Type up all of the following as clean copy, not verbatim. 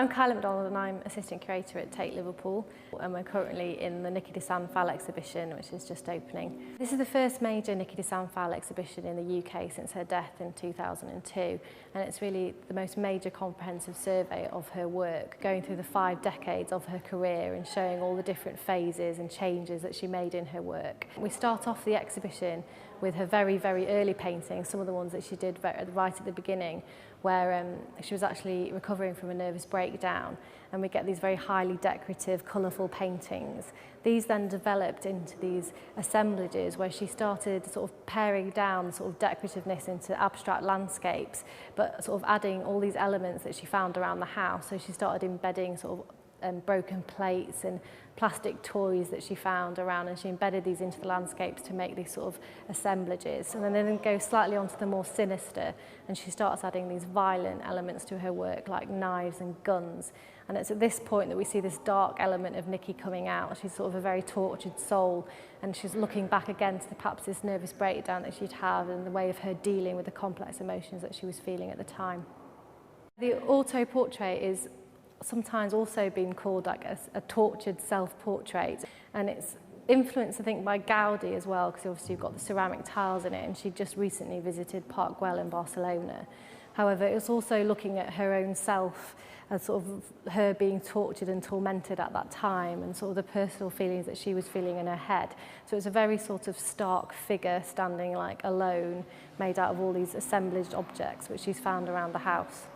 I'm Kylie McDonald and I'm Assistant Curator at Tate Liverpool, and we're currently in the Niki Phalle exhibition, which is just opening. This is the first major Niki Phalle exhibition in the UK since her death in 2002, and it's really the most major comprehensive survey of her work, going through the 5 decades of her career and showing all the different phases and changes that she made in her work. We start off the exhibition with her very, very early paintings, some of the ones that she did right at the beginning, where she was actually recovering from a nervous breakdown, and we get these very highly decorative, colourful paintings. These then developed into these assemblages where she started sort of paring down sort of decorativeness into abstract landscapes, but sort of adding all these elements that she found around the house. So she started embedding sort of broken plates and plastic toys that she found around, and she embedded these into the landscapes to make these sort of assemblages. And then they go slightly onto the more sinister, and she starts adding these violent elements to her work, like knives and guns. And it's at this point that we see this dark element of Niki coming out. She's sort of a very tortured soul, and she's looking back again to perhaps this nervous breakdown that she'd had and the way of her dealing with the complex emotions that she was feeling at the time. The auto-portrait is sometimes also been called like a tortured self-portrait, and it's influenced, I think, by Gaudi as well, because obviously you've got the ceramic tiles in it, and she just recently visited Park Güell in Barcelona. However, it's also looking at her own self as sort of her being tortured and tormented at that time, and sort of the personal feelings that she was feeling in her head. So it's a very sort of stark figure standing like alone, made out of all these assemblaged objects which she's found around the house.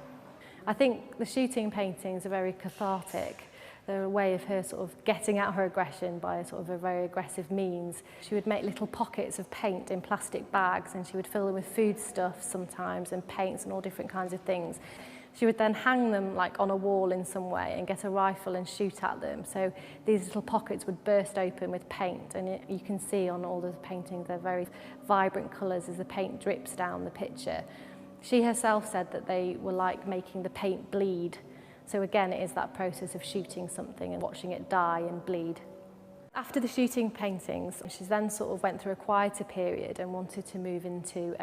I think the shooting paintings are very cathartic. They're a way of her sort of getting out her aggression by a sort of a very aggressive means. She would make little pockets of paint in plastic bags, and she would fill them with foodstuffs sometimes and paints and all different kinds of things. She would then hang them like on a wall in some way and get a rifle and shoot at them. So these little pockets would burst open with paint, and you can see on all the paintings they're very vibrant colours as the paint drips down the picture. She herself said that they were like making the paint bleed. So again, it is that process of shooting something and watching it die and bleed. After the shooting paintings, she then sort of went through a quieter period and wanted to move into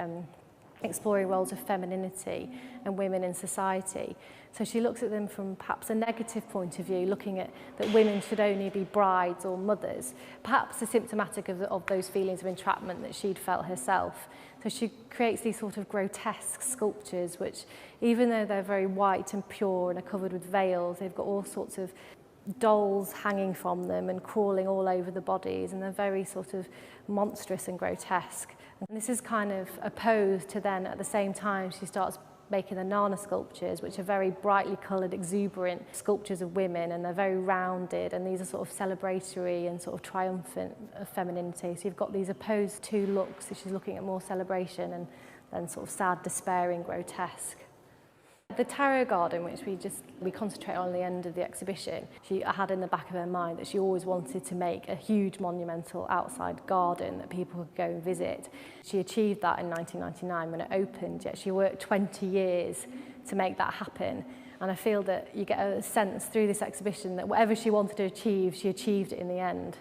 exploring roles of femininity and women in society. So she looks at them from perhaps a negative point of view, looking at that women should only be brides or mothers, perhaps a symptomatic of those feelings of entrapment that she'd felt herself. So she creates these sort of grotesque sculptures which, even though they're very white and pure and are covered with veils, they've got all sorts of dolls hanging from them and crawling all over the bodies, and they're very sort of monstrous and grotesque. And this is kind of opposed to then, at the same time, she starts making the Nana sculptures, which are very brightly coloured, exuberant sculptures of women, and they're very rounded, and these are sort of celebratory and sort of triumphant of femininity. So you've got these opposed two looks. So she's looking at more celebration and then sort of sad, despairing, grotesque. The tarot garden, which we concentrate on the end of the exhibition, she had in the back of her mind that she always wanted to make a huge monumental outside garden that people could go and visit. She achieved that in 1999 when it opened, yet she worked 20 years to make that happen. And I feel that you get a sense through this exhibition that whatever she wanted to achieve, she achieved it in the end.